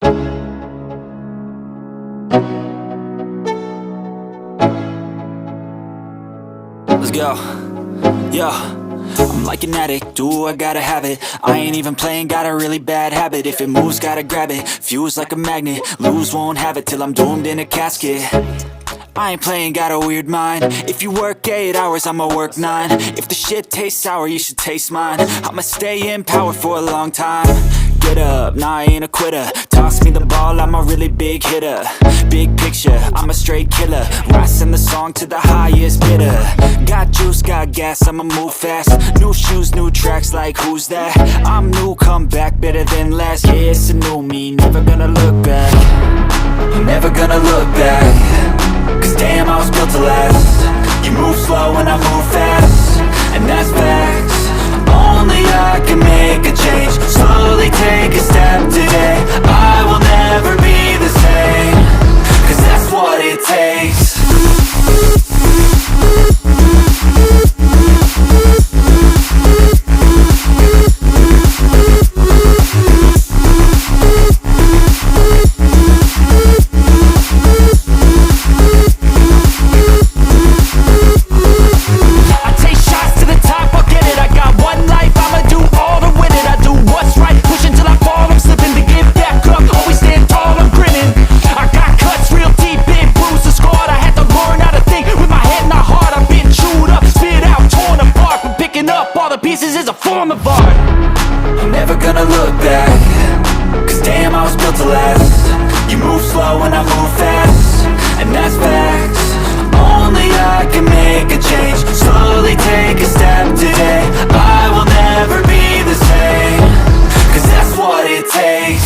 Let's go. Yo, I'm like an addict, do I gotta have it. I ain't even playing, got a really bad habit. If it moves, gotta grab it, fuse like a magnet. Lose, won't have it till I'm doomed in a casket. I ain't playing, got a weird mind. If you work 8 hours, I'ma work 9. If the shit tastes sour, you should taste mine. I'ma stay in power for a long time. Get up, nah, I ain't a quitter. Toss me the ball, I'm a really big hitter. Big picture, I'm a straight killer. Rising the song to the highest bidder. Got juice, got gas, I'ma move fast. New shoes, new tracks, like who's that? I'm new, come back, better than last. Yeah, it's a new me, never gonna look back. I'm never gonna look back. Cause damn, I was built to last. You move slow and I move fast, and that's facts. Only I can make a change. Slowly take a step today. I will never be the same. Cause that's what it takes. Pieces is a form of art. I'm never gonna look back. Cause damn, I was built to last. You move slow and I move fast, and that's facts. Only I can make a change. Slowly take a step today. I will never be the same. Cause that's what it takes.